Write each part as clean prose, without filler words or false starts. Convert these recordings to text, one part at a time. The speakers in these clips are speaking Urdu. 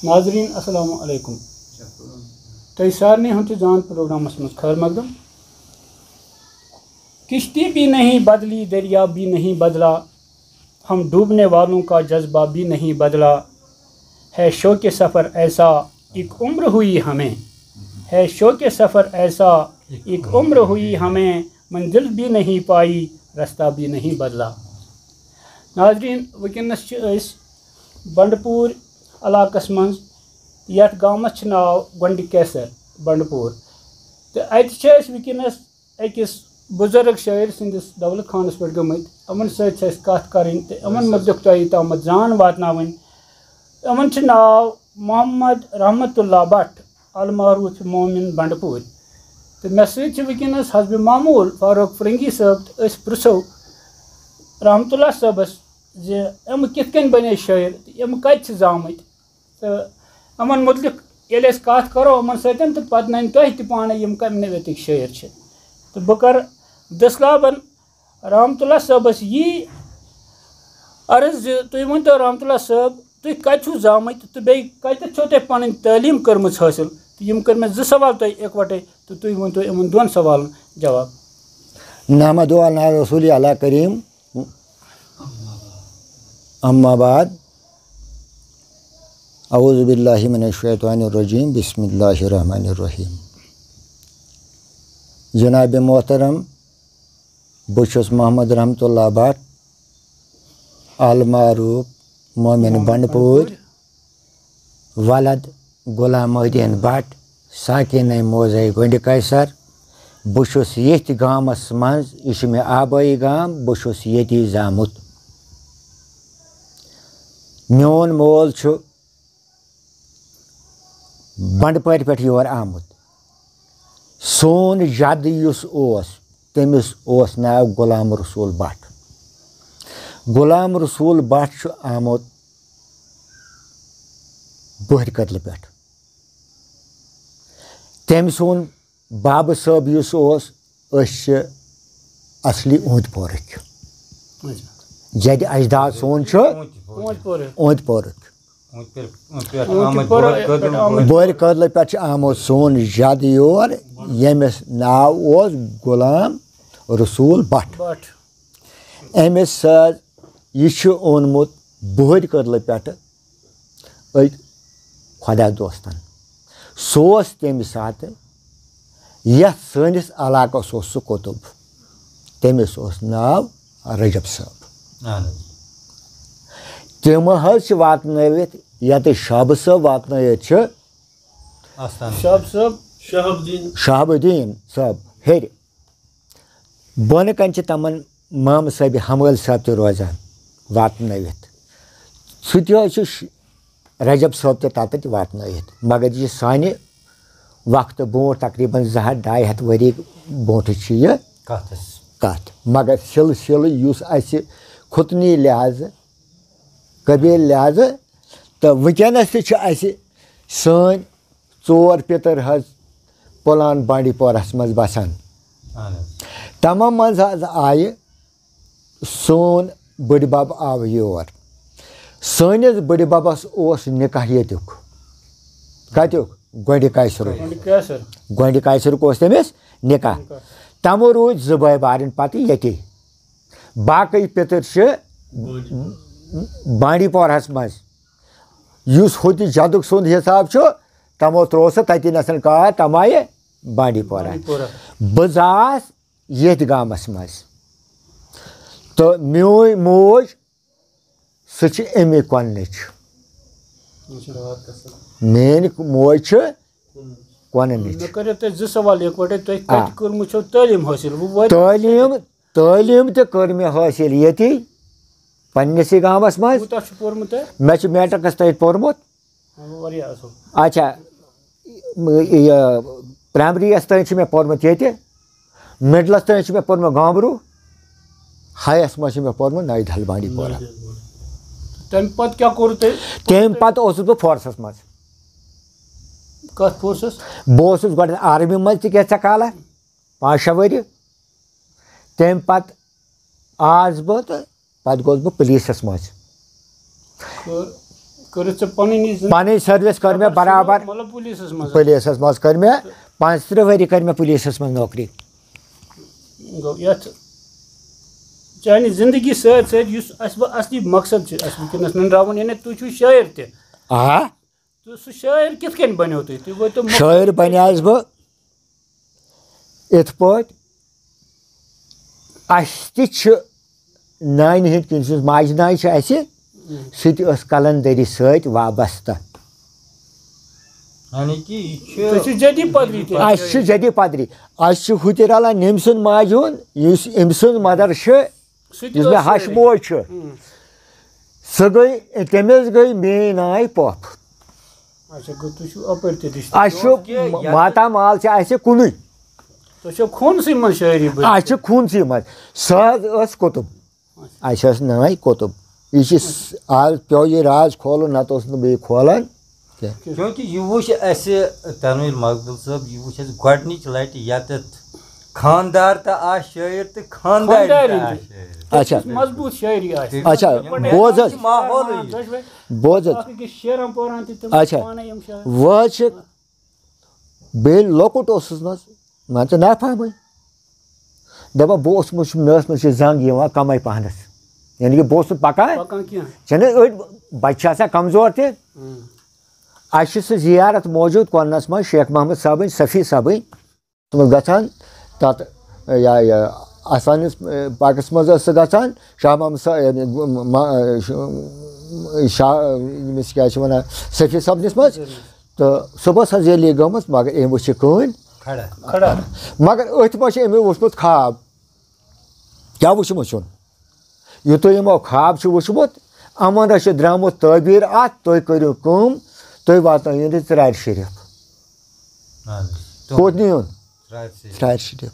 ناظرین السلام علیکم تُہۍ سارنٕے ہُنٛد چھُ جان پروگرامس منٛز خیر مقدم کشتی بھی نہیں بدلی دریا بھی نہیں بدلا ہم ڈوبنے والوں کا جذبہ بھی نہیں بدلا ہے شوق سفر ایسا ایک عمر ہوئی ہمیں ہے شوق سفر ایسا ایک عمر ہوئی ہمیں منزل بھی نہیں پائی رستہ بھی نہیں بدلا ناظرین ونکیٚنس چھِ أسۍ بنڈٕ پوٗر علاقس منٛز یتھ گامس چھُ ناو گۄنڈِ کیسر بنڈٕ پوٗر تہٕ اتہِ چھِ أسۍ ونکیٚنس أکِس بُزرگ شٲعر سٕنٛدِس دولت خانس پٮ۪ٹھ گٔمٕتۍ یِمن سۭتۍ چھِ اَسہِ کتھ کَرٕنۍ تہٕ یِمن مُتعلق تۄہہِ تامتھ زان واتناوٕنۍ یِمن چھُ ناو محمد رحمت اللہ بٹ المعروف مومن بنڈٕ پوٗر تہٕ مےٚ سۭتۍ چھِ ونکیٚنس حسبِ معموٗل فاروق فرنگی صٲب تہٕ أسۍ پرٛژھو رحمت اللہ صٲبس زِ یِم کِتھ کٔنۍ بنے شٲعر تہٕ یِم کتہِ چھِ زامٕتۍ تہٕ یِمن مُتعلق ییٚلہِ أسۍ کتھ کرو یِمن سۭتۍ تہٕ پتہٕ ننہِ تۄہہِ تہِ پانے یِم کمہِ نوعیتٕکۍ شٲعر چھِ تہٕ بہٕ کرٕ دٔسلابن رحمت اللہ صٲبس یی عرض زِ تُہۍ ؤنۍتو رحمت اللہ صٲب تُہۍ کتہِ چھِو زامٕتۍ تہٕ بیٚیہِ کتٮ۪تھ چھو تۄہہِ پنٕنۍ تعلیٖم کٔرمٕژ حٲصِل تہٕ یِم کٔرۍ مےٚ 2 سوال تۄہہِ اِکوٹے تہٕ تُہۍ ؤنۍتو یِمن 2 سوالن جواب نحمدُ علی رسول اللہ کریم اما بعد اعوذ باللہ من الشیطان الرجیم بسم اللہ الرحمن الرحیم جناب محترم بہٕ چھُس محمد رحمت اللہ بٹ المعروف مومن بنڈٕ پوٗر ولد غلام محدیٖن بٹ ساکِنَے موزے گۄنڈِ کیسر بہٕ چھُس ییٚتھۍ گامس منٛز یہِ چھُ مےٚ آبٲیی گام بہٕ چھُس ییٚتی زامُت میون مول چھُ بنڈٕپورِ پٮ۪ٹھ یور آمُت سون جد یُس اوس تٔمِس اوس ناو غلام رسول بٹ غلام رسول بٹ چھُ آمُت بہرِ کدلہٕ پٮ۪ٹھ تٔمۍ سُنٛد بابہٕ صٲب یُس اوس أسۍ چھِ اصلی اوٗنٛتۍ پورٕکۍ جدِ اجداد سون چھُ اوٗنٛتۍ پورُک بہرِ کدلہٕ پٮ۪ٹھ چھُ آمُت سون جد یور ییٚمِس ناو اوس غلام رسول بٹ أمِس یہِ چھُ اوٚنمُت بہرِ کدلہٕ پٮ۪ٹھٕ أکۍ خۄدا دوستن سُہ اوس تمہِ ساتہٕ یتھ سٲنِس علاقس اوس سُہ قطب تٔمِس اوس ناو رجب صٲب تِم حظ چھِ واتنٲوِتھ ییٚتہِ شہاب صٲب واتنٲوِتھ چھِ شہاب الدیٖن صٲب ہیٚرِ بۄنہٕ کَنۍ چھِ تِمن مامہٕ صٲبِ حمٲلۍ صٲب تہِ روزان واتنٲوِتھ سُہ تہِ حظ چھُ رجب صٲب تہِ تَتٮ۪تھ واتنٲوِتھ مگر یہِ سانہِ وقتہٕ برونٛٹھ تقریٖبن 200-250 ؤری برونٛٹھٕچ چھِ یہِ کتھ مگر سلسلہٕ یُس اَسہِ خُتنی لحاظہٕ قبیٖل لحاظہٕ تہٕ ونکیٚنس تہِ چھِ اَسہِ سٲنۍ 4 پِتٕر حظ پُلان بانڈی پورہس منٛز بسان تِمو منٛز حظ آیہِ سون بٕڈِ بب آو یور سٲنِس بٕڈِ ببس اوس نِکاح ییٚتیُک کتیُک گۄنڈِ کیسرُک اوس تٔمِس نِکاح تِمو روٗدۍ 2 بٲے بارٕنۍ پتہٕ ییٚتی باقٕے پِتٕر چھِ بانڈی پورہس منٛز یُس ہُتہِ جدُک سُنٛد حساب چھُ تِمو ترٛوو سُہ تتی نسن کار تِم آیہِ بانڈی پورہ بہٕ زاس ییٚتھۍ گامس منٛز تہٕ میٲنۍ موج سُہ چھِ امی کۄننٕچ میٲنۍ موج چھِ کۄننٕچ تعلیٖم تہِ کٔر مےٚ حٲصِل ییٚتی پننسٕے گامس منٛز مےٚ چھُ میٹرکس تتہِ پوٚرمُت اچھا یہِ پرایمری یس تانۍ چھُ مےٚ پوٚرمُت ییٚتہِ مڈلس تانۍ چھُ مےٚ پوٚرمُت گامبروٗ ہایس منٛز چھُ مےٚ پوٚرمُت نایہِ دہل بانڈی پورہ تمہِ پتہٕ اوسُس بہٕ فورسس منٛز بہٕ اوسُس گۄڈٕ آرمی منٛز تہِ کینٛژھا کالا 5-6 ؤری تمہِ پتہٕ آس بہٕ تہٕ پتہٕ گوٚوُس بہٕ پُلیٖسس منٛز پنٕنۍ سٔروِس کٔر مےٚ برابر پُلیٖسَس منٛز کٔر مےٚ 35 ؤری کٔر مےٚ پُلیٖسَس منٛز نوکری. گوٚو یَتھ چانہِ زندگی سۭتۍ سۭتۍ یُس اَسہِ اَصلی مقصد چھُ اَسہِ وٕنکٮ۪نَس نٔنٛدراوُن یعنی تُہۍ چھُو شٲعر تہِ. تہٕ سُہ شٲعر کِتھ کٔنۍ بنیو تُہۍ وٲتِو. شٲعر بنیٛاس بہٕ یِتھ پٲٹھۍ اَسہِ تہِ چھِ نانہِ ہٕنٛدۍ کِنۍ یُس ماجہِ نانۍ چھِ اَسہِ سُہ تہِ ٲس قلندٔری سۭتۍ وابستہٕ. اَسہِ چھُ جدی پدری اَسہِ چھُ ہُہ تہِ رلان ییٚمہِ سُنٛد ماجہِ ہُنٛد یُس أمۍ سُنٛد مدر چھُ یُس مےٚ ہش موج چھُ سُہ گٔے تٔمِس گٔے میٲنۍ نانۍ پۄپھ. اَسہِ چھُ ماتامال چھِ اَسہِ کُنُے. اَسہِ چھِ خوٗنسٕے منٛز. سۄ حظ ٲس قطب اَسہِ ٲس نانۍ قطب. یہِ چھِ آز پیٚو یہِ راز کھولُن نتہٕ اوس نہٕ بیٚیہِ کھولان. کیونکہ یہ وٕچھ اَسہِ تنویٖر مقبوٗل صٲب یہِ وٕچھ اَسہِ گۄڈنِچ لٹہِ ییٚتٮ۪تھ خاندار تہِ آسہِ شٲعر تہٕ خاندار اچھا بوز حظ بوز حظ اچھا وۄنۍ حظ چھِ بیٚیہِ لۄکُٹ اوسُس نہ حظ مان ژٕ نافہمٕے دَپان بہٕ اوسمُت مےٚ ٲس نہٕ زنٛگ یِوان کمٕے پہنس یعنی کہِ بہٕ اوسُس نہٕ پکان چھِنہٕ أڑۍ بچہِ چھِ آسان کمزور تہِ. اَسہِ چھِ سُہ زِیارت موجوٗد کۄننس منٛز شیخ محمد صٲبٕنۍ صفی صٲبٕنۍ تِم گژھان تتھ یہِ آسانِس پاکس منٛز ٲس سۄ گژھان شاہ محمد شاہ ییٚمِس کیٛاہ چھِ وَنان صفی صٲبنِس منٛز تہٕ صُبحس حظ ییٚلہِ یہِ گٔمٕژ مگر أمۍ وٕچھ یہِ کٕہٕنۍ مگر أتھۍ منٛز چھُ أمۍ وٕچھمُت خواب. کیٛاہ وٕچھمُت چھُن یُتھُے یِمو خواب چھُ وٕچھمُت یِمن حظ چھُ درٛامُت تعبیٖر اَتھ تُہۍ کٔرِو کٲم تُہۍ واتنٲیِن یہِ ژرارِ شریٖف. کوٚت نِیُن ژرارِ شریٖف.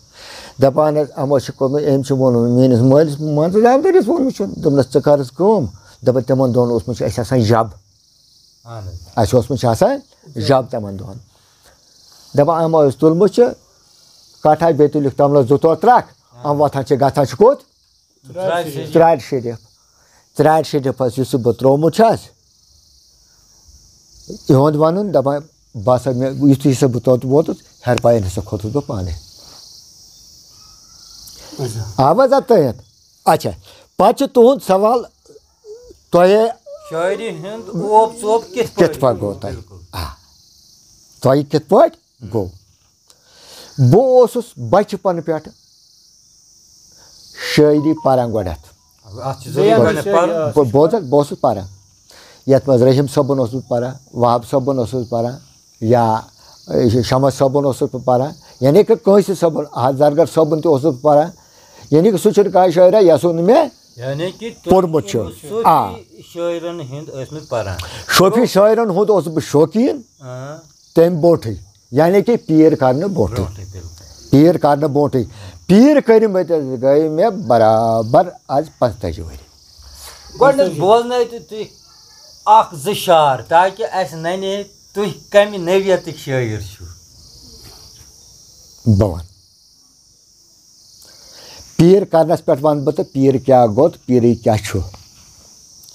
دپان حظ یِمو چھُ کوٚرمُت أمۍ چھُ ووٚنمُت میٲنِس مٲلِس مان ژٕ زامتٕرِس ووٚنمُت چھُ دوٚپنس ژٕ کر حظ کٲم دپان تِمن دۄہن اوسمُت چھُ اَسہِ آسان جب اَسہِ اوسمُت چھُ آسان جب تِمن دۄہن دپان یِمو یُس تُلمُت چھُ کٹھا بیٚیہِ تُلِکھ توٚملس 2 ترٛکھ یِم وۄتھان چھِ گژھان چھِ کوٚت ژرارِ شریٖف. ژرارِ شریٖف حظ یُس بہٕ ترٛوومُت چھُ حظ یِہُنٛد وَنُن دپان بہٕ ہسا مےٚ یُتھُے ہسا بہٕ توٚت ووتُس ہیٚرِ پایَن ہسا کھوٚتُس بہٕ پانے. آو حظ اَتٮ۪تھ اچھا پتہٕ چھُ تُہُنٛد سوال تۄہہِ کِتھ پٲٹھۍ گوٚو تۄہہِ تۄہہِ کِتھ پٲٹھۍ گوٚو. بہٕ اوسُس بچپن پٮ۪ٹھٕ شٲعری پران گۄڈنٮ۪تھ بوز حظ بہٕ اوسُس پران یتھ منٛز رحیٖم صٲبُن اوسُس پران وہاب صٲبُن اوسُس پران یا شمس صٲبُن اوسُس بہٕ پران یعنی کہِ کٲنٛسہِ صٲبُن احد زرگر صٲبُن تہِ اوسُس بہٕ پران یعنی کہِ سُہ چھُنہٕ کانٛہہ شٲعرا یۄس نہٕ مےٚ پوٚرمُت چھُ. شوفی شٲعرن ہُنٛد اوسُس بہٕ شوقیٖن تمہِ برونٛٹھٕے یعنی کہِ پیٖر کرنہٕ برونٛٹھٕے پیٖر کرنہٕ برونٛٹھٕے پیٖر کٔرمٕتۍ حظ گٔے مےٚ برابر آز 45 ؤری. گۄڈنٮ۪تھ بوزنٲیتو تُہۍ 1-2 شعر تاکہِ اَسہِ نَنہِ تُہۍ کمہِ نوعیتٕکۍ شٲعر چھِو. بہٕ وَنہٕ پیٖر کرنس پٮ۪ٹھ وَنہٕ بہٕ تہٕ پیٖر کیٛاہ گوٚو تہٕ پیٖرٕے کیٛاہ چھُ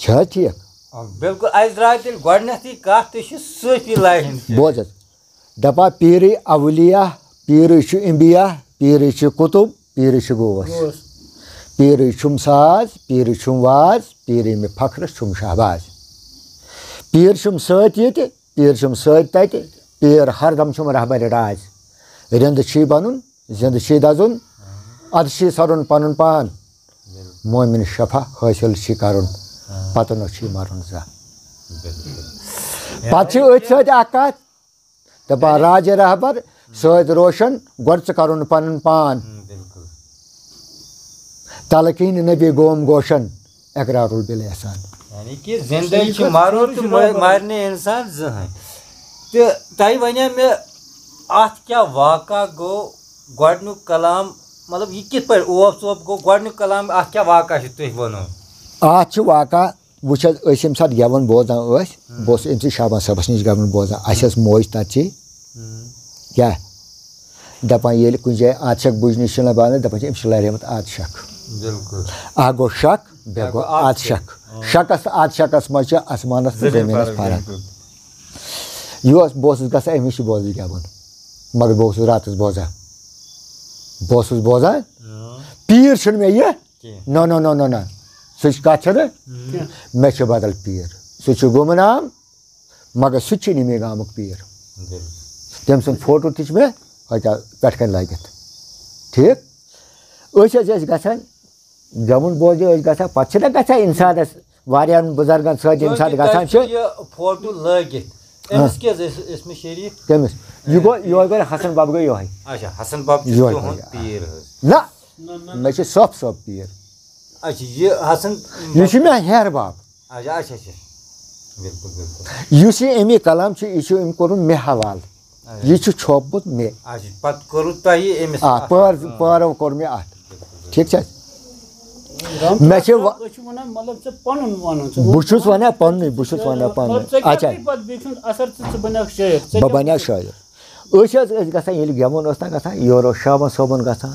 حظ ٹھیٖک. بِلکُل اَسہِ درٛاے تیٚلہِ گۄڈنٮ۪تھٕے کَتھ تُہۍ چھِو صوٗفی لاینہِ ہِنٛدۍ. بوز حظ دپان پیٖرٕے اولیا پیٖرٕے چھُ اِمبیا پیٖرٕے چھُ قطب پیٖرٕے چھُ گوس پیٖرٕے چھُم ساز پیٖرٕے چھُم واز پیٖرٕے مےٚ فخرس چھُم شہباز. پیٖر چھُم سۭتۍ ییٚتہِ پیٖر چھُم سۭتۍ تتہِ پیٖر ہردم چھُم رہبرِ راز. رِنٛدٕ چھی بنُن زِنٛدٕ چھی دزُن ادٕ چھی سرُن پنُن پان مومِن شفا حٲصِل چھی کرُن پتہٕ نہٕ چھی مرُن زانٛہہ. پتہٕ چھِ أتھۍ سۭتۍ اکھ کتھ دپان راجہِ رہبر سۭتۍ روشن گۄڈٕ ژٕ کرُن پنُن پان تلقیٖن نبی گوم گوشن اقرار البِل احسان. یعنی کہِ زندگی چھِ مرُن تہٕ مرِ نہٕ انسان زٕہٕنۍ. تہٕ تۄہہِ وَنیو مےٚ اَتھ کیٛاہ واقعہ گوٚو گۄڈنیُک کلام مطلب یہِ کِتھ پٲٹھۍ اوپ ژوپ گوٚو گۄڈنیُک کلام اَتھ کیٛاہ واقعہ چھُ تُہۍ وَنو. اَتھ چھُ واقعہ وٕچھ حظ أسۍ ییٚمہِ ساتہٕ گٮ۪وُن بوزان ٲسۍ بہٕ اوسُس أمۍ سٕے شابان صٲبس نِش گٮ۪وُن بوزان اَسہِ ٲس موج تَتچی کیٛاہ دپان ییٚلہِ کُنہِ جایہِ آتشک بُجنہِ چھِ لبان دپان چھِ أمِس چھِ لَریمٕژ آتشک. اکھ گوٚو شک بیٚیہِ گوٚو آتشک شکس ات شکس مز آسمانس تو زمینس فرق یہ بہت گژھان امس بوزی گٮ۪وُن مگر بہٕ اوسُس راتس بوزان پیٖر چھُنہٕ مےٚ یہِ نہ نہ نہ نہ نہ سُہ کتھ چھنہٕ مےٚ چھُ بدل پیٖر سُہ چھُ گُمنام مگر سُہ تہِ چھُ نِمے گامُک پیٖر تٔمۍ سُنٛد فوٹو تہِ چھُ مےٚ أکیٛاہ پٮ۪ٹھٕ کَنۍ لٲگِتھ ٹھیٖک أسۍ حظ ٲسۍ گژھان گٮ۪وُن بوزنہِ ٲسۍ گژھان پَتہٕ چھِنہ گژھان اِنسانَس واریاہن بُزرگن سۭتۍ ییٚمہِ ساتہٕ گژھان چھِ فوٹو لٲگِتھ أمِس کیٛاہ حظ اسمہِ شریٖف کٔمِس یہِ گوٚو یِہوے گوٚو حسن بب گوٚو یِہوے اچھا حسن بب چھُ تُہُنٛد پیٖر حظ نہ مےٚ چھِ صٲب پیٖر اچھا یہِ حسن یہِ چھُ مےٚ ہیرٕ باب اچھا اچھا اچھا بِلکُل بِلکُل یُس یہِ اَمی کلام چھُ یہِ چھُ أمۍ کوٚرمُت مےٚ حوالہٕ یہِ چھُ چھوپمُت مےٚ اچھا پتہٕ کوٚروٕ تۄہہِ أمِس آ پٲرو کوٚر مےٚ اَتھ ٹھیٖک چھا مےٚ چھِ بہٕ چھُس وَنان پنٛنُے بہٕ چھُس وَنان پنٛنُے اچھا بہٕ بَنیٛا شٲعر أسۍ حظ ٲسۍ گژھان ییٚلہِ گٮ۪وُن اوس نہ گژھان یورٕ اوس شابان صٲبُن گژھان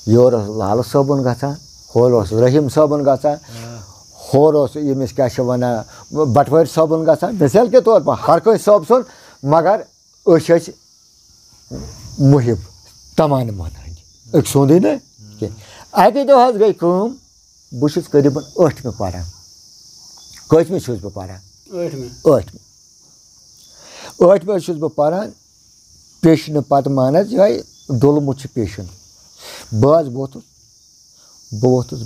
یورٕ اوس لالہٕ صٲبُن گژھان ہورٕ اوس رحیٖم صٲبُن گژھان ہورٕ اوس ییٚمِس کیٛاہ چھِ وَنان بَٹوٲرۍ صٲبُن گژھان مِثال کے طور پر ہر کٲنٛسہِ صٲب سُنٛد مگر أسۍ ٲسۍ مُحِب تَمانہٕ مانان أکۍ سُنٛدٕے نہٕ کینٛہہ اَکہِ دۄہ حظ گٔے کٲم بہٕ چھُس قریٖبن 8مہِ پَران کٔژمہِ چھُس بہٕ پَران 8مہِ حظ چھُس بہٕ پَران پیشنہٕ پَتہٕ مان حظ یِہوٚے ڈوٚلمُت چھُ پیشن بہٕ حظ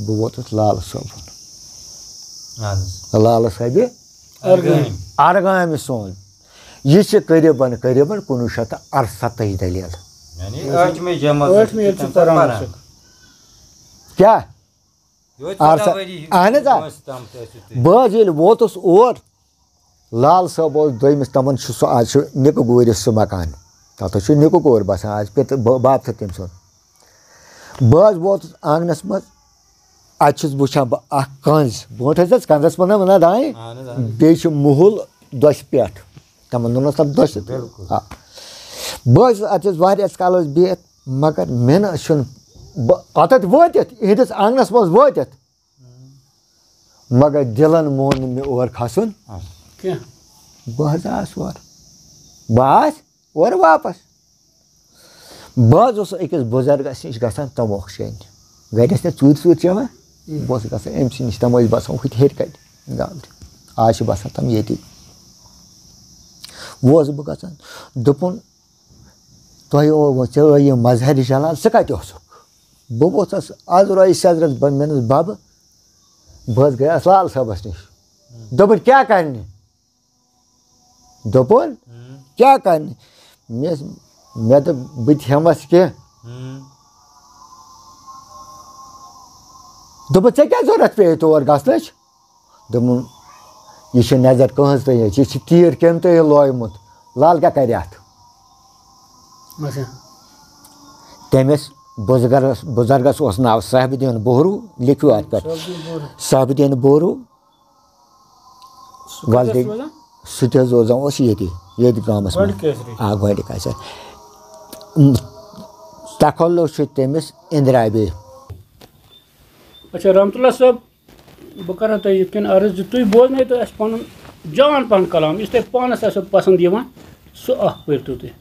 ووتُس لالہٕ صٲبُن لالہٕ صٲبہِ اَرگامہِ سون یہِ چھِ قریٖبن 1968 دٔلیٖل کیٛاہ اہن حظ آ بہٕ حظ ییٚلہِ ووتُس اور لال صٲب اوس دوٚیمِس تِمن چھُ سُہ آز چھُ نِکہٕ گوٗرِس سُہ مکان تَتھ حظ چھُ نِکہٕ کوٗر بسان آز باب تہٕ تٔمۍ سُنٛد بہٕ حظ ووتُس آنٛگنَس منٛز اَتہِ چھُس وٕچھان بہٕ اکھ کنٛز برونٛٹھ ٲسۍ حظ کنٛزَس منٛز وَنان دانہِ بیٚیہِ چھُ مُہُل دۄچھِ پٮ۪ٹھ تِمن دۄہن اوس تَتھ دۄچھِ آ بہٕ حظ چھُس اَتہِ حظ واریاہَس کالَس بِہِتھ مگر مےٚ نہ چھُنہٕ بہٕ اوٚتَتھ وٲتِتھ یِہِنٛدِس آنٛگنَس منٛز وٲتِتھ مگر دِلَن مون نہٕ مےٚ اور کھسُن بہٕ حظ آس اورٕ واپس بہٕ حظ اوسُس أکِس بُزرگَس نِش گژھان تَموکھ چیٚنہِ گرِ ٲسۍ نہٕ ژوٗرِ چٮ۪وان بہٕ اوسُس گژھان أمۍ سٕے نِش تِم ٲسۍ باسان ہُتہِ ہیٚرِ کَنہِ گامرِ آز چھِ باسان تِم ییٚتی وۄنۍ اوسُس بہٕ گژھان دوٚپُن تۄہہِ ژےٚ یہِ مظہرِ جلال ژٕ کَتہِ اوسُکھ بہٕ ووٚتھُس آز روزِ سیٚزرَس مےٚ دوٚپُس بَبہٕ بہٕ حظ گٔیاس لال صٲبَس نِش دوٚپُن کیٛاہ کَرنہِ دوٚپُن کیٛاہ کَرنہِ مےٚ دوٚپ بہٕ تہِ ہٮ۪مَس کینٛہہ دوٚپُن ژےٚ کیٛاہ ضوٚرَتھ پیٚیہِ تور گژھنٕچ دوٚپُن یہِ چھِ نظر کٕہٕنٛز تانۍ یہِ چھِ تیٖر کٔمۍ تانۍ لویمُت لال کیٛاہ کَرِ اَتھ تٔمِس بُزرگَس اوس ناو صاحبِ دیٖن بوہروٗ لیکھِو اَتھ پٮ۪ٹھ صاحبِ دیٖن بوہروٗ وَلدِ سُہ تہِ حظ روزان اوس ییٚتہِ گامَس منٛز آ گۄڈٕ کَسر تَکھلُہ چھُ تٔمِس اِندرا بے اچھا رحمتہ اللہ صٲب بہٕ کَرٕ تۄہہِ یِتھ کٔنۍ عرض زِ تُہۍ بوزنٲیتو اَسہِ پَنُن جان پَہَن کلام یُس تۄہہِ پانَس آسیو پَسنٛد یِوان سُہ اکھ پٔرۍتو تُہۍ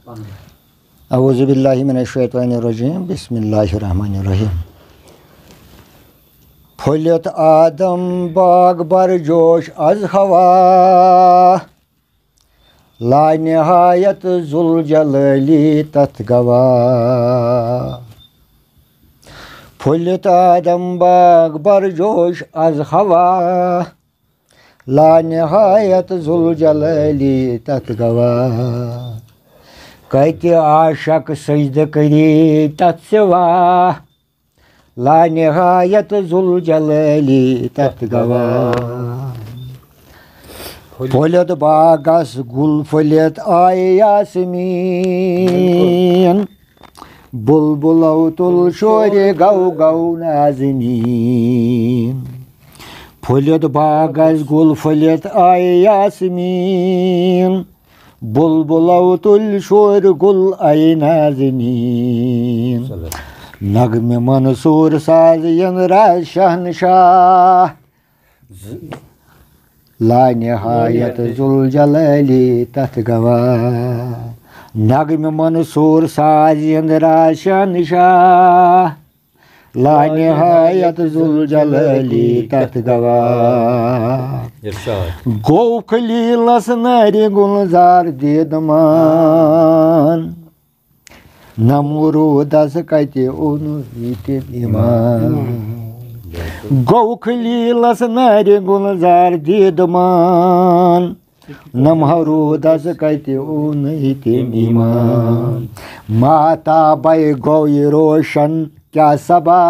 اعوذ باللہ من الشیطان الرجیم بسم اللہ الرحمن الرحیم پھٔلِتھ آدم باغ بر جوش از ہوا لا نہایت ذوالجلالی تتھ گواہ پھٔلِتھ آدم باغ بر جوش از ہوا لا نہایت ذوالجلالی تتھ گواہ کتہِ عاشق سجدٕ کری تتھ سوا لا نہایت ذوالجلالی تتھ گواہ پھٔلِتھ باغس گُل پھٔلِتھ آیہِ یاسمیٖن بُلبُلو تُل شورِ گو گو نازنیٖن پھٔلِتھ باغس گُل پھٔلِتھ آیہِ یاسمیٖن بُلبُلو تُلۍ شورِ گُل آیہِ نازنیٖن نغمہِ منصوٗر ساز یِن راز شہنشاہ لا نہایت ذوالجلالی تتھ گواہ نغمہ منصور ساز اندراز شہنشاہ لا نہایت ذوالجلالی تتھ گواہ گو خلیلس نر گلزار دیدمان نمرودس کتہ اون یتم ایمان گو خلیلس نر گلزار دیدمان نمرودس کتہ اون یتم ایمان ماتا بے گو یہ روشن کیا صبا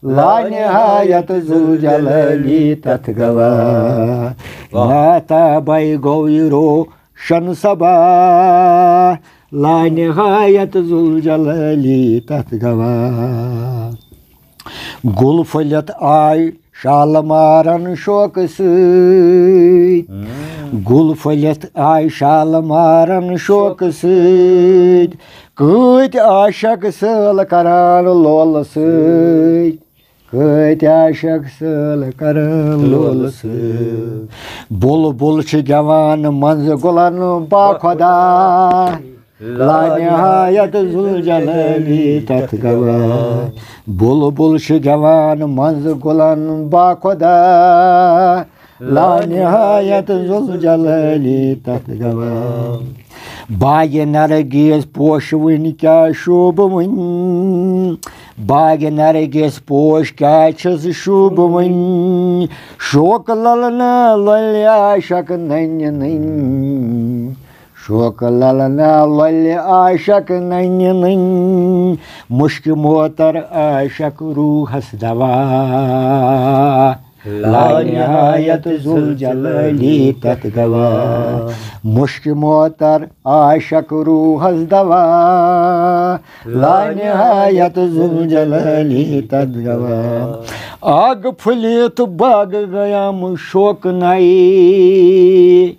لا نہایت ذوالجلالی تتھ گواہ ماتا بے گو یہ روشن صبا لا نہایت ذوالجلالی تتھ گواہ گل پھلت آئی شالمارن شوق سۭتۍ گل پھلت آئی شالمارن شوق سۭتۍ کۭتۍ عاشق سٲل کران لولہٕ سۭتۍ کۭتۍ عاشق سٲل کران لولہٕ سۭتۍ بُلبُل چھِ گٮ۪وان منٛزٕ گُلن با خۄدا لا نہایت ذوالجلالی تتھ گواہ بُلبُل چھِ گٮ۪وان منٛزٕ گُلن با خۄدا لا نہایت ذوالجلالی تتھ گواہ باغِ نرگیز پوشوٕنۍ کیٛاہ شوٗبوٕنۍ باغِ نرگیز پوش کیٛاہ چھِس شوٗبوٕنۍ شوقہٕ للنا لۄلہِ عاشق ننہِ ننۍ شوقہٕ للنا لۄلہِ عاشق ننہِ ننۍ مُشکہِ موتر عاشق روحس دوا لا نہایت ذوالجلالی تتھ گواہ مُشکہِ موتر عاشق روحس دوا لا نہایت ذوالجلالی تتھ گواہ آگ پھُلہِ تہٕ باغ گٔیام شوقہٕ نَیہِ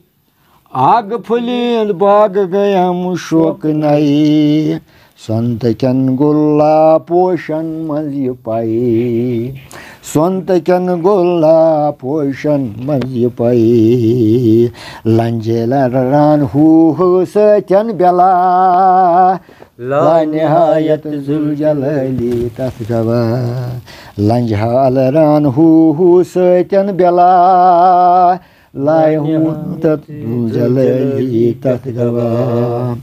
آگ پھُلہِ باغ گٔیام شوقہٕ نَیہِ سونتہٕ کٮ۪ن گُلاب پوشن منٛز یہِ پَیہِ سونتہٕ کٮ۪ن گُلاب پوشن منٛز یہِ پَیہِ لنجہِ لران ہوٗ سۭتۍ بلا لا نہایت ذوالجلالی تتھ گواہ لنجہِ لران ہوٗ سۭتۍ بلا لا نہایت ذوالجلالی تتھ گواہ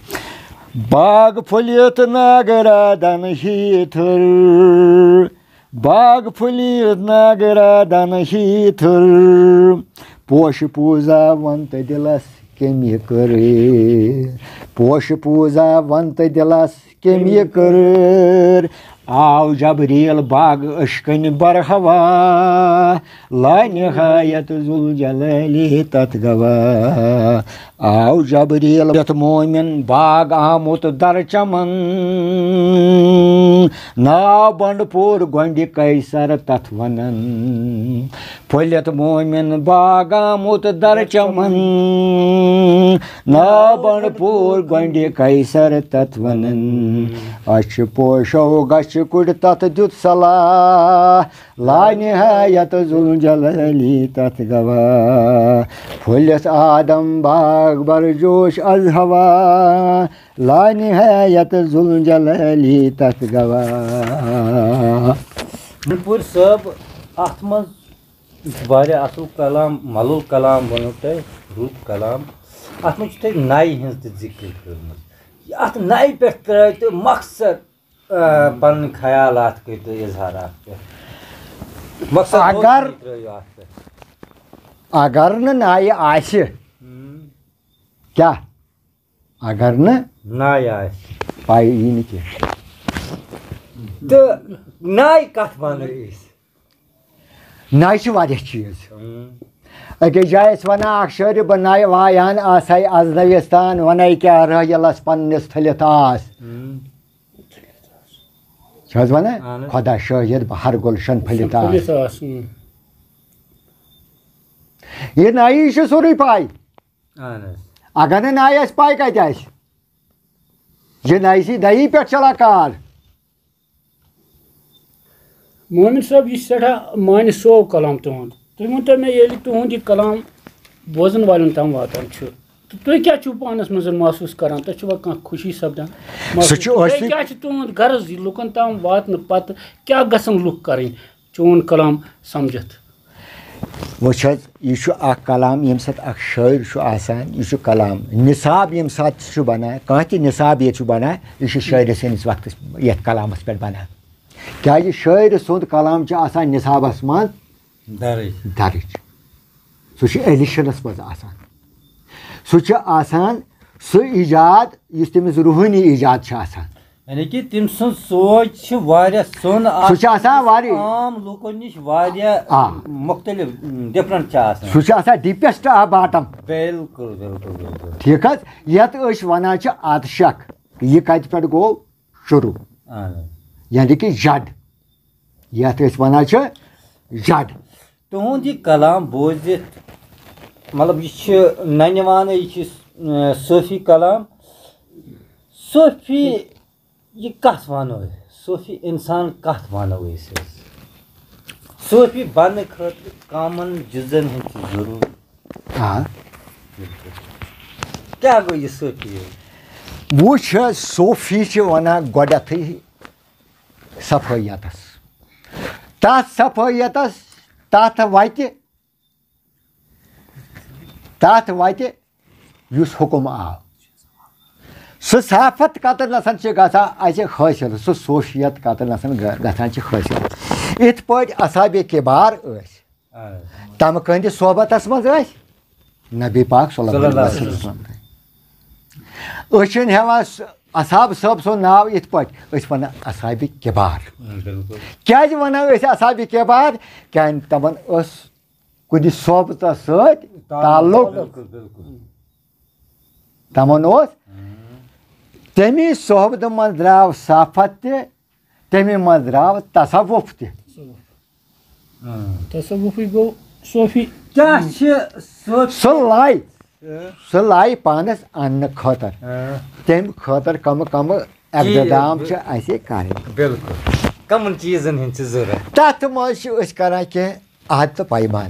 باغ پھُلِتھ ناگرادن ہیٖتھٕر باغ پھُلِتھ ناگرادن ہیٖتھٕر پوشہٕ پوٗزا وَن تہٕ دِلس کٔمہِ کٔرٕر پوشہٕ پوٗزا وَن تہٕ دِلس کٔمہِ کٔرٕر آو جبریٖل باغ ٲشکَنہِ برہوا لا نہایت ذوالجلالی تتھ گواہ آو جبریٖل یتھ مومِن باغ آمُت در چمن ناو بنڈٕ پوٗر گۄنڈِ قیصر تتھ ونان پھٔلِتھ مومِن باغ آمُت در چمن ناو بنڈٕ پوٗر گۄنڈِ قیصر تتھ ونان اچھِ پوشو گچھِ کُڑِ تتھ دیُت صلاح لا نہایت ذوالجلالی تتھ گواہ پھٔلِتھ آدم باغ برجوش از ہوا لا نہایت ذوالجلالی تتھ گواہ پوٗر صٲب اتھ منٛز واریاہ اصل کلام ملُل کلام ووٚنوُ تۄہہِ رُت کلام اتھ منٛز چھِ تۄہہِ نَیہِ ہٕنٛز تہِ ذِکر کٔرمٕژ اتھ نَیہِ پٮ۪ٹھ ترٛٲیِو تُہۍ مقصد پنٕنۍ خیالات کٔرِو تُہۍ اظہار اتھ پٮ۪ٹھ مقصد ترٛٲیِو اتھ پٮ۪ٹھ اگر نہٕ نایہِ آسہِ کیٛاہ اگر نہٕ نایہِ آسہِ پاے یی نہٕ کینٛہہ تہٕ نایہِ کتھ ونو أسۍ نایہِ چھِ واریاہ چیٖز أکِس جایہِ ٲسۍ وَنان اکھ شٲعرِ بہٕ نایہِ وایان آسے اَزنٲوِستان وَنے کیٛاہ رٲیِلس پننِس تھٔلِتھ آس چھِ حظ وَنان خۄدا شٲہِد بہٕ ہر گُلشن پھٔلِتھ آس یہِ نایہِ چھِ سورُے پاے اگر نہٕ نایہِ آسہِ پاے کتہِ آسہِ یہِ نایہِ سی دہی پٮ۪ٹھ چلان کار مومن صٲب یہِ چھِ سٮ۪ٹھاہ مانہِ صوب کلام تُہُنٛد تُہۍ ؤنۍتو مےٚ ییٚلہِ تُہُنٛد یہِ کلام بوزن والٮ۪ن تام واتان چھُ تہٕ تُہۍ کیٛاہ چھُو پانَس منٛز محسوٗس کران تۄہہِ چھُوا کانٛہہ خوشی سپدان بیٚیہِ کیٛاہ چھُ تُہُنٛد غرض یہِ لُکن تام واتنہٕ پتہٕ کیٛاہ گژھن لُکھ کَرٕنۍ چون کلام سمجھتھ وٕچھ حظ یہِ چھُ اکھ کلام ییٚمہِ ساتہٕ اکھ شٲعر چھُ آسان یہِ چھُ کلام نِصاب ییٚمہِ ساتہٕ چھُ بنان کانٛہہ تہِ نِصاب ییٚتہِ چھُ بنان یہِ چھُ شٲعرٕ سٕنٛدِس وقتس یتھ کلامس پٮ۪ٹھ بنان کیٛازِ شٲعرٕ سُنٛد کلام چھُ آسان نِصابس منٛز درٕج سُہ چھُ ایڈِشنس منٛز آسان سُہ چھُ آسان سُہ ایجاد یُس تٔمِس روحٲنی ایجاد چھُ آسان یعنی کہِ تٔمۍ سٕنٛز سونٛچ چھِ واریاہ سۄن سُہ چھُ آسان واریاہ عام لُکو نِش واریاہ مُختلف ڈِفرنٹ چھِ آسان سُہ چھُ آسان ڈیٖپیسٹ آف باٹم بِلکُل بِلکُل بِلکُل ٹھیٖک حظ یتھ أسۍ وَنان چھِ آدشک یہِ کتہِ پٮ۪ٹھ گوٚو شروٗع یعنی کہِ جڈ یتھ أسۍ وَنان چھِ جڈ تُہُنٛد یہِ کلام بوٗزِتھ مطلب یہِ چھِ ننہِ وانہٕ یہِ چھِ صوفی کلام صوفی یہِ کتھ وَنو أسۍ صوفی اِنسان کتھ وَنو أسۍ صوفی بننہٕ خٲطرٕ کامن جُزن ہٕنٛز چھِ ضروٗرت آ کیٛاہ گوٚو یہِ صوفی وٕچھ حظ صوفی چھِ وَنان گۄڈٮ۪تھٕے صفٲیتس تتھ صفٲیتس تتھ وتہِ یُس حُکُم آو سُہ صافت کتن نسن چھِ گژھان اَسہِ حٲصِل سُہ صوفیت کتن نسن گژھان چھِ حٲصِل یِتھ پٲٹھۍ اصحابِ کِبار ٲسۍ تمہِ کٕہٕنٛدِ صحبتس منٛز ٲسۍ نبی پاک صلی اللہ علیہ وسلم أسۍ چھِنہٕ ہٮ۪وان اصحاب صٲب سُنٛد ناو یِتھ پٲٹھۍ أسۍ وَنان اصحابِ کِبار کیٛازِ وَنان أسۍ اصحابِ کِبار کیٛازِ تِمن ٲس کُنہِ صحبتس سۭتۍ تعلُق تِمن اوس تمی صحبتہٕ منٛز درٛاو صافت تہِ تمی منٛز درٛاو تصوُف تہِ تصوُفٕے گوٚو صوفی کیٛاہ چھِ سُہ لایہِ پانس اننہٕ خٲطرٕ تمہِ خٲطرٕ کمہٕ اقدام چھِ اَسہِ کرٕنۍ بِلکُل کمن چیٖزن ہٕنٛز چھِ ضروٗرت تتھ منٛز چھِ أسۍ کران کینٛہہ عہد تہٕ پیمان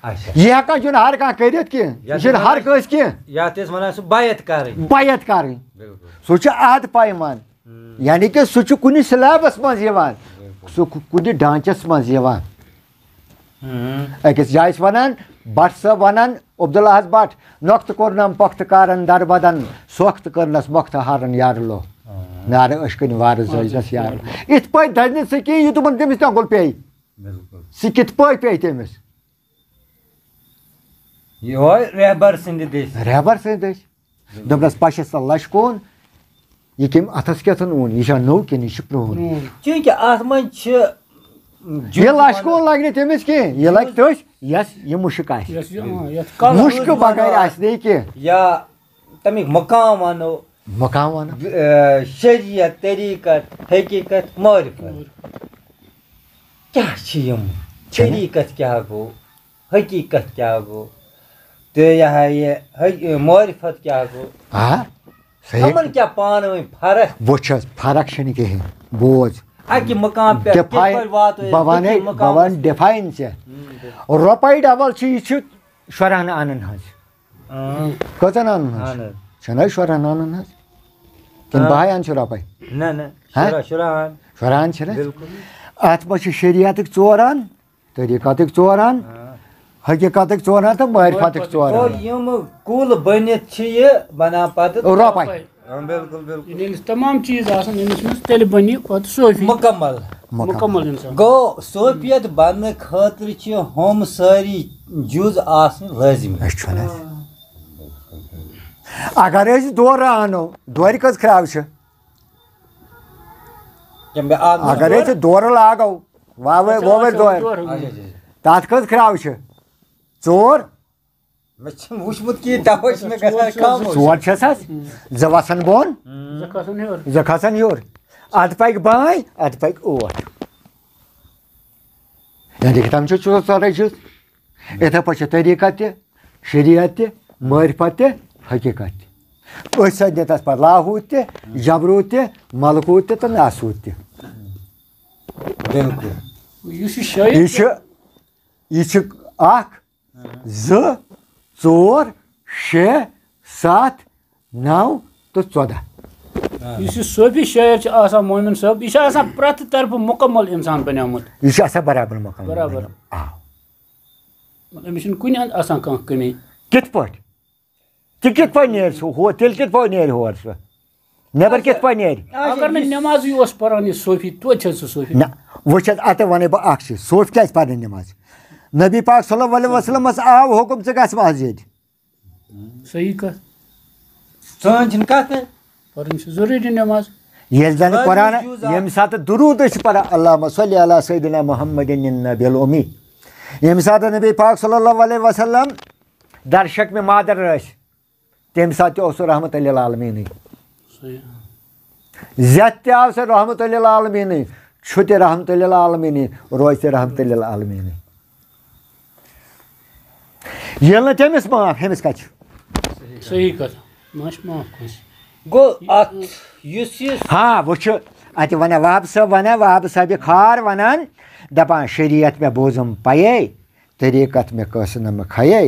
اچھا یہِ ہٮ۪کان چھُنہٕ ہر کانٛہہ کٔرِتھ کینٛہہ یہِ چھُنہٕ ہر کٲنٛسہِ کینٛہہ یتھ أسۍ ونان سُہ بیعت کرٕنۍ بیعت کرٕنۍ سُہ چھُ عہد پیمان یعنی کہِ سُہ چھُ کُنہِ سلیبس منٛز یِوان سُہ کُنہِ ڈانچس منٛز یِوان أکِس جایہِ چھِ وَنان بٹ صٲب وَنان عبدالحظ بٹ نۄقتہٕ کوٚرنم پۄختہٕ کارن دربدن سوختہٕ کٔرنس مۄختہٕ ہارن یارٕ نارٕ أشکٕنۍ وارٕ زٲجنس یارٕ یِتھ پٲٹھۍ دَزِ نہٕ سُہ کینٛہہ یوٗتاہ تٔمِس تۄگُل پیٚیہِ سُہ کِتھ پٲٹھۍ پیٚیہِ تٔمِس رہبر سٕنٛدِ دٔسۍ دوٚپنس پشس تل لشکون یہِ کٔمۍ اتھس کیٛاتھن اوٚن یہِ چھا نوٚو کِنہٕ یہِ چھُ پرٛون چوٗنٛکہِ اتھ منٛز چھِ یہِ لشکون لگہِ نہٕ تٔمِس کینٛہہ یہِ لگہِ تٔتھۍ یس یہِ مُشک آسہِ مُشکہٕ بغٲر آسہِ نہٕ یہِ کینٛہہ یا تمیُک مقام وَنو مقام وَنو شریعت طریٖقت حقیٖقت معرفت کیٛاہ چھِ یِم طریٖقت کیٛاہ گوٚو حقیٖقت کیٛاہ گوٚو تہٕ یہِ ہا یہِ معرفت کیٛاہ گوٚو یِمن کیٛاہ پانہٕ ؤنۍ فرق وٕچھ حظ فرق چھنہٕ کِہینۍ بوز اکہِ مقام پٮ۪ٹھ بہٕ وَنہٕ ڈِفاین ژےٚ رۄپے ڈبل چھِ یہِ چھُ شُرہن آنن ہٕنٛز کٔژن آنن ہٕنٛز چھنہٕ حظ شُرہن آنن ہٕنٛز کِنہٕ بہے اَن چھِ رۄپے شُرہن چھِنہ اتھ منٛز چھِ شریعتٕکۍ 4 ان طریٖقتٕکۍ 4 ان حقیٖقتٕکۍ 4 ان تہٕ معرفتٕکۍ 4 ان یِم کُل بٔنِتھ چھِ یہِ بنان پتہٕ رۄپے بِلکُل بِلکُل ییٚلہِ تمام چیٖز آسان أمِس منٛز تیٚلہِ بنہِ یہِ پتہٕ صوفی مُکمل اِنسان گوٚو صوفیت بننہٕ خٲطرٕ چھِ ہُم سٲری جُز آسٕنۍ لٲزمی اگر أسۍ دورٕ انو دورِ کٔژ کھرٛاو چھِ اگر أسۍ دورٕ لاگو وۄوٕرۍ دورِ تتھ کٔژ کھرٛاو چھِ 4 4 چھَس حظ 2 وسان بۄن 2 کھسان ہیوٚر اتھ پکہِ بانٛے اتھ پکہِ اوٹ یعنی کہِ تِم چھِ 4 جُز یِتھے پٲٹھۍ چھِ طریٖقت تہِ شریعت تہِ معرفت تہِ حقیٖقت تہِ أتھۍ سۭتۍ دِتس پتہٕ لاہوٗت تہِ جبروٗت تہِ ملکوٗت تہِ تہٕ ناسوٗت تہِ یُس یہِ شٲعر یہِ چھُ یہ 1 2 4 6 7 9 تو 14 اس صوفی شاعر چھ آسان مومن صاحب یہ آسان پرت طرف مکمل انسان بنیومت یہ آسان برابر مقام برابر أمس چھنہٕ کُنہِ اندٕ آسان کانٛہہ کمی کت پٲٹھۍ تہِ کِتھ پٲٹھۍ نیرِ سُہ ہور تیٚلہِ کِتھ پٲٹھۍ نیرِ ہور سُہ نیبر کِتھ پٲٹھۍ نیرِ اگر نہٕ نٮ۪مازٕے اوس پران یہِ صوفی توتہِ چھِ سُہ صوفی نہ وٕچھ حظ اَتہِ وَنَے بہٕ اَکھ چیٖز صوفی کیٛازِ پَرنہِ نٮ۪ماز نبی پاک صلی اللہ علیہ وسلمس آو حُکم ژٕ گژھ مسجد صحیح کتھ سٲنۍ چھِنہٕ کتھ کَرِ پرٕنۍ چھِ ضروٗری نٮ۪ماز ییٚلہِ زَن قرآن ییٚمہِ ساتہٕ درود أسۍ چھِ پَران اللہُمہ صلی علی سیدنا محمد النبی الأمی ییٚمہِ ساتہٕ نبی پاک صلی اللہ علیہ وسلم درشک میں مادر ٲسۍ تمہِ ساتہٕ تہِ اوس سُہ رحمتُ للعالمیٖنٕے زیٚتھ تہِ آو سُہ رحمتُ للعالمیٖنٕے چھُ تہِ رحمتُ للعالمیٖنٕے روزِ تہِ رحمتُ للعالمیٖنٕے ییٚلہِ نہٕ تٔمِس معاف ہیٚمِس کَتہِ چھُ صحیح کتھ ما چھُ معاف کٲنٛسہِ گوٚو اَتھ یُس یہِ ہاں وٕچھ اَتہِ وَنان وہاب صٲب وَنان وہاب صٲبہِ کھار وَنان دَپان شریعت مےٚ بوٗزُم پَیے طریٖقت مےٚ قٲصہٕ نمہٕ کھیے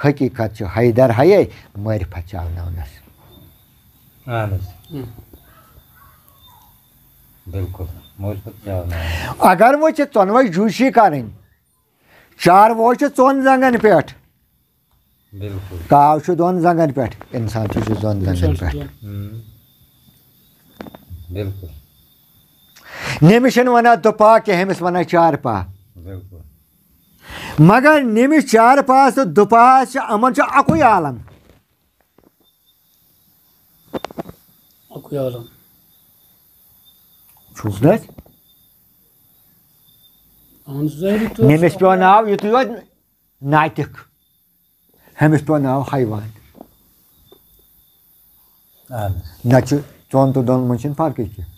حقیٖقت چھُ حیدر حیے معرفت چاوناونس اہن حظ بالکل معرفت چاوناونس اگر وۄنۍ ژےٚ ژۄنوَے جوٗشی کَرٕنۍ چاروٲے چھُ 2 زنٛگن پٮ۪ٹھ بالکل کاو چھُ 2 زنٛگن پٮ۪ٹھ اِنسان تہِ چھُ 2 زنٛگن پٮ۪ٹھ بالکل نٔمِس چھِنہٕ وَنان دُپا کینٛہہ أمِس وَنان 4 پاہ بالکل مگر نٔمِس 4 پاہَس تہٕ دُپاہَس چھِ یِمن چھُ اَکُے عالم اکُے عالم چھُس نہٕ حظ اہن ظٲہری طور نٔمِس پیوٚو ناو یُتُے یوت ناطق ہُمِس پیوٚو ناو حیوان اہن نہ چھُ 4 تہٕ 2 منٛز چھِنہٕ فرقٕے کینٛہہ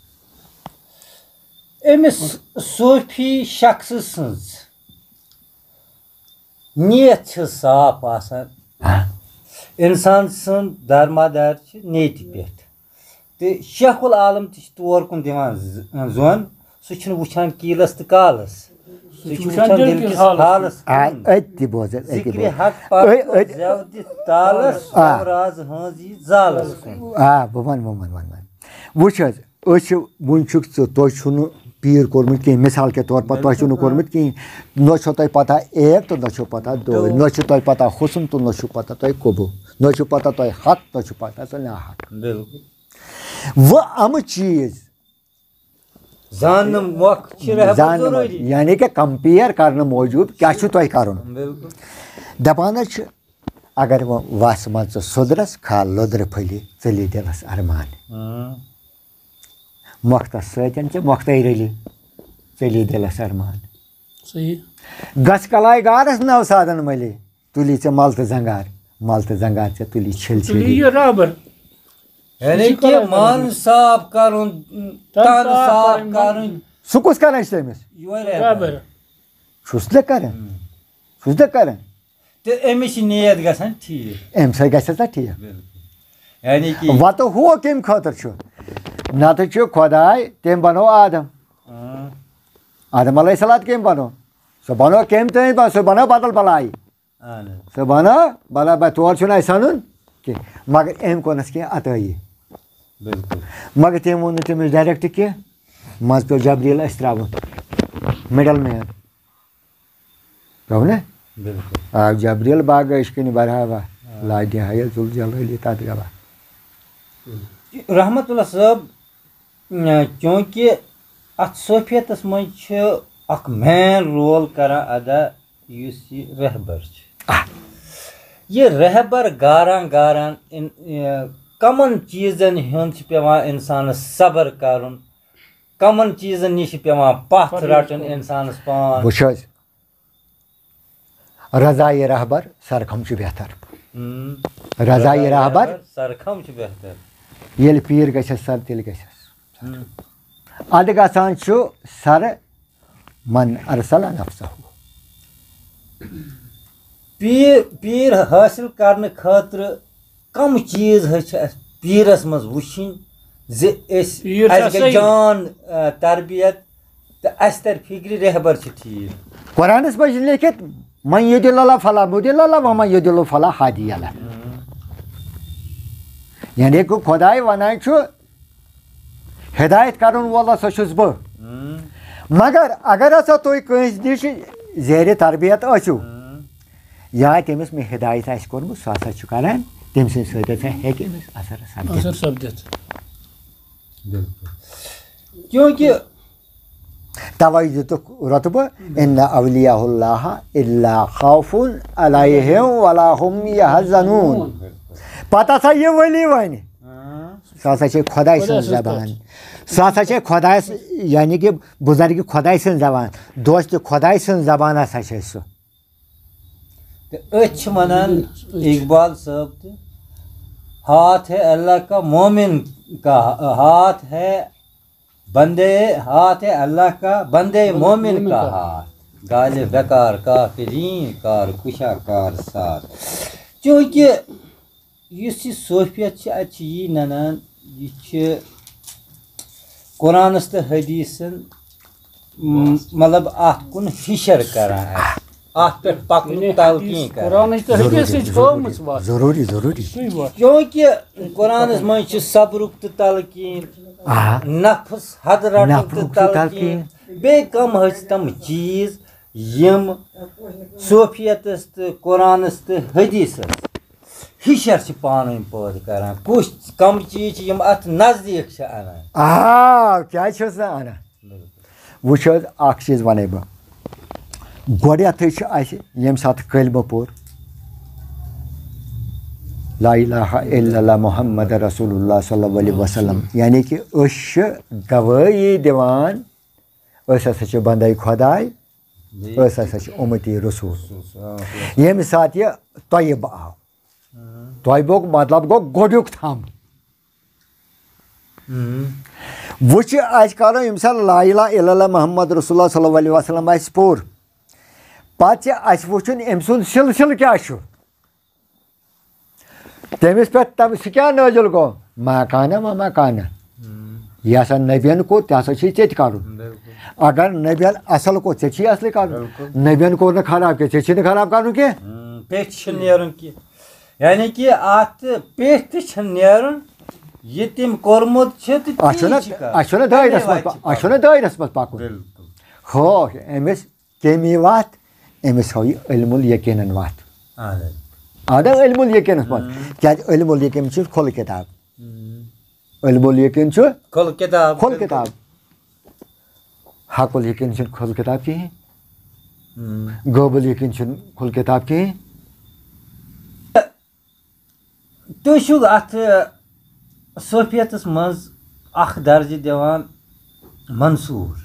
أمِس صوفی شخصہٕ سٕنٛز نیت چھِ صاف آسان اِنسان سُنٛد درمادار چھِ نیتہِ پٮ۪ٹھ تہٕ شیخ العالم تہِ چھِ تور کُن دِوان زوٚن سُہ چھُنہٕ وٕچھان کیٖلس تہٕ کالس سُہ چھُ وٕچھان دِل کِس حالس أتۍ تہِ بوز ذِکرِ حق پاک زٮ۪و دِتھ تالس راز ہٲنٛز یی زالس کُن آ بہٕ وَنہٕ وٕچھ حظ أسۍ چھِ وٕنہِ چھُکھ ژٕ تۄہہِ چھُو نہٕ پیٖر کوٚرمُت کِہیٖنۍ مِثال کے طور پر تۄہہِ چھُو نہٕ کوٚرمُت کِہیٖنۍ نہ چھو تۄہہِ پتہ 1 تہٕ نہ چھو پتہ 2 نہ چھُو تۄہہِ پتہ حُسن تہٕ نہ چھُو پتہ تۄہہِ قبوٗ نہ چھُو پتہ تۄہہِ حق نہ چھُو پتہ تۄہہِ نا حق وۄنۍ یِمہٕ چیٖز زاننہٕ مۄکھ چھِ رہبر ضروٗری یعنی کہِ کمپِیر کرنہٕ موٗجوٗب کیٛاہ چھُ تۄہہِ کرُن دپان حظ چھِ اگر وۄنۍ وَس منٛز ژٕ سُدرس کھال لۄدرٕ پھٔلی ژٔلی دِلس ارمان مۄختس سۭتۍ ژےٚ مۄختے رٔلی ژٔلی دِلس ارمان صحیح گژھ کلاے گارس نوسادن مٔلی تُلی ژےٚ مل تہٕ زنگار ژےٚ تُلی چھِل چھِلی یہِ رابر یعنی کہِ من صاف کرُن تن صاف کرٕنۍ سُہ کُس کران چھُ تٔمِس یِہوے رابر چھُس نہٕ کران تہٕ أمِس چھِ نیت گژھان ٹھیٖک اَمہِ سۭتۍ گژھٮ۪س نا ٹھیٖک یعنی کہِ وَتہٕ ہُہ کَمہِ خٲطرٕ چھُ نتہٕ چھُ خۄداے تٔمۍ بنوو آدم علیہ السلام کٔمۍ بنوو سُہ بنوو کٔمۍ تانۍ سُہ بنوو بدل بلاے سُہ بنوو بلا تور چھُنہٕ اَسہِ اَنُن کینٛہہ مگر أمۍ کوٚرنَس کینٛہہ عطٲیی مگر تٔمۍ ووٚن نہٕ تٔمِس ڈایریکٹ کینٛہہ منٛزٕ پیوٚو جبریٖل اَسہِ ترٛاوُن مِڈل مین پیوٚو نا آو جبریٖل باغ اشکِنۍ برہاوا لادِ حیا ذُل جلٲلی تَتھ گوا رحمت اللہ صٲب چوٗنٛکہِ اَتھ صوفیتس منٛز چھُ اکھ مین رول کران ادا یُس یہِ رہبر چھُ یہِ رہبر گاران کمن چیٖزن ہُنٛد چھُ پیٚوان اِنسانس صبر کرُن کمن چیٖزن نِش چھُ پیٚوان پتھ رٹُن اِنسانس پان وٕچھ حظ رضایہِ رہبر سرکھم چھُ بہتر رضایہِ رہبر سرکھم چھُ بہتر ییٚلہِ پیٖر گژھٮ۪س سر تیٚلہِ گژھٮ۪س اَدٕ گژھان چھُ سر من ارسل نفسہ پیٖر حٲصِل کرنہٕ خٲطرٕ کم چیٖز حظ چھِ اَسہِ پیٖرس منٛز وٕچھِنۍ زِ اَسہِ گژھِ جان تربیت تہٕ اَسہِ ترِ فِکرِ رہبر چھِ ٹھیٖک قرآنس منٛز چھِ لیکھِتھ من یدل اللہ فلا مدل اللہ ومن یدل فلا ہادی اللہ. یعنی کہ خدائے ونان چھُ ہدایت کرن وول ہسا چھُس بہٕ. مگر اگر ہسا تُہۍ کٲنٛسہِ نِش زیرِ تربیت ٲسِو یا تٔمِس مےٚ ہدایت آسہِ کوٚرمُت سُہ ہسا چھُ کران تٔمۍ سٕنٛدِ سۭتۍ ہسا ہیٚکہِ أمِس اثر سپدِتھ. کیونکہ توے دِتُکھ رۄتبہٕ اِنَّ اولیاء اللہ الا خوف علیہم ولا ہم یحزنون. پتہٕ ہسا یہِ ؤلی وَنہِ سُہ ہسا چھِ خۄداے سٕنٛز زبان, سُہ ہسا چھِ خۄداے یعنی کہ بُزرگہِ خۄداے سٕنٛز زبان, دوستہِ خۄداے سٕنٛز زبان ہسا چھِ سُہ. تہٕ أسۍ چھِ وَنان اقبال صٲب تہِ ہاتھ ہے اللہ کا مومن کا ہاتھ ہے اللہ کا بندے مومن کا ہاتھ گالِ بیکار کافرین کار کشا کار ساتھ. چوٗنٛکہِ یُس یہِ صوفیت چھِ اَتہِ چھِ یی نَنان یہِ چھِ قرآنَس تہٕ حدیٖثَن مطلب اَتھ کُن ہِشر کران اَسہِ اَتھ پٮ۪ٹھ پَکنُک تلقیٖن کران. ضروٗری ضروٗری. چوٗنٛکہِ قرآنَس منٛز چھِ صبرُک تہٕ تلقیٖن, نفس حد رٹنُک تہٕ تلقیٖن, بیٚیہِ کم حظ تِم چیٖز یِم صوفیتس تہٕ قرآنس تہٕ حدیٖثس ہِشر چھِ پانہٕ ؤنۍ پٲدٕ کران. کُس کم چیٖز چھِ یِم اَتھ نزدیٖک چھِ اَنان. کیٛازِ چھُس نہٕ اَنان؟ وٕچھ حظ اکھ چیٖز وَنَے بہٕ, گۄڈنٮ۪تھٕے چھُ اَسہِ ییٚمہِ ساتہٕ کلمہٕ پوٚر لا الہ الا اللہ محمد رسول اللہ صلی اللہ علیہ وسلم, یعنی کہ أسۍ چھِ گوٲیی دِوان أسۍ ہسا چھِ بندے خۄداے, أسۍ ہسا چھِ اُمتی رسوٗل. ییٚمہِ ساتہٕ یہِ طیب آو, طیبُک مطلب گوٚو گۄڈیُک تھم. وۄنۍ چھِ اَسہِ کَرُن ییٚمہِ ساتہٕ لا الہ الا اللہ محمد رسول اللہ صلی اللہ علیہ وسلم آسہِ پوٚر, پتہٕ چھِ اَسہِ وٕچھُن أمۍ سُنٛد سِلسِلہٕ کیٛاہ چھُ, تٔمِس پٮ۪ٹھ سُہ کیٛاہ نٲزِل گوٚو ما کانہ و ما کانہ. یہِ ہسا نبیَن کوٚر تہِ ہسا چھُے ژےٚ تہِ کَرُن. اگر نبیَن اَصٕل کوٚر ژےٚ چھُے اَصلٕے کَرُن, نبیَن کوٚر نہٕ خراب کینٛہہ ژےٚ چھُے نہٕ خراب کَرُن کینٛہہ. پیٚٹھۍ چھِ نیرُن کینٛہہ, یعنی کہ اَتھ پیٚٹھۍ تہِ چھِ نیرُن یہِ تٔمۍ کوٚرمُت چھِ تہٕ اَسہِ چھُنہ دٲیرَس منٛز پَکُن. ہو أمِس کیٚمی وَتھ, أمِس ہٲو یہِ علم الیقیٖنَن وَتھ. اَدٕ علم الیقیٖنَس منٛز, کیٛازِ علم الیقیٖن چھُ کھُلہٕ کِتاب, علم الیقیٖن چھُ کھُلہٕ کِتاب. حق الیقیٖن چھُنہٕ کھُلہٕ کِتاب کِہیٖنۍ, غٲب الیقیٖن چھُنہٕ کھُلہٕ کِتاب کِہیٖنۍ. تُہۍ چھُو اَتھ صوفیتس منٛز اکھ درجہِ دِوان منصوٗر.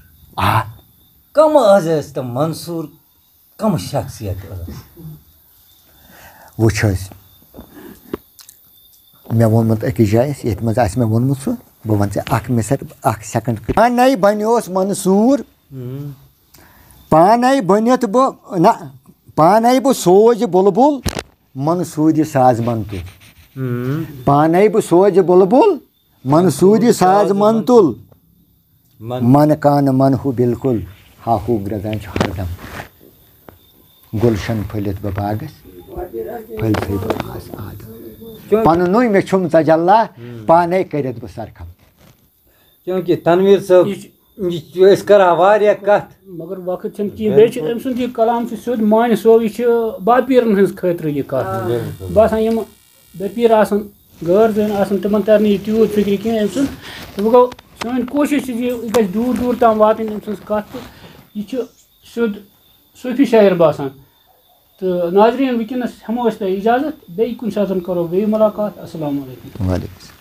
کم حظ ٲسۍ تِم منصوٗر, کم شخصیت ٲس؟ وٕچھ حظ مےٚ ووٚنمُت أکِس جایہِ ییٚتہِ منٛز آسہِ مےٚ ووٚنمُت سُہ, بہٕ وَنہٕ ژےٚ اکھ مِثال اکھ سیکنڈ. پانے بنیوس منصوٗر, پانے بٔنِتھ بہٕ نہ پانے بہٕ سوزِ بُلبُل منصوٗرِ ساز منتُل. پانے بہٕ سوزِ بُلبُل منصوٗرِ ساز منتُل. من کانہٕ من ہُہ بالکُل ہاہوٗ گرٛزان چھُ ہردم. گُلشن پھٔلِتھ بہٕ باغس پھٔلۍتھٕے بہٕ آس آدم. پنٛنُے مےٚ چھُم تجلّٰی پانے کٔرِتھ بہٕ سرکھم. چوٗنٛکہِ تنویٖر صٲب یہِ أسۍ کران واریاہ کتھ مگر وقت چھُنہٕ کِہیٖنۍ. بیٚیہِ چھُ أمۍ سُنٛد یہِ کلام چھُ سیوٚد مانہِ صٲب, یہِ چھِ باپیٖرن ہٕنٛز خٲطرٕ یہِ کتھ. باسان یِم بپیٖر آسان غٲر زٔنۍ آسان تِمن تر نہٕ یہِ تیوٗت فِکرِ کینٛہہ أمۍ سُنٛد. تہٕ وۄنۍ گوٚو سٲنۍ کوٗشِش چھِ یہِ گژھِ دوٗر دوٗر تام واتٕنۍ أمۍ سٕنٛز کتھ, تہٕ یہِ چھُ سیوٚد صوٗفی شاعر باسان. تہٕ ناظریٖن وٕنکٮ۪نس ہٮ۪مو أسۍ تۄہہِ اِجازت, بیٚیہِ کُنہِ ساتہٕ کرو بیٚیہِ مُلاقات. السلام علیکُم. وعلیکُم.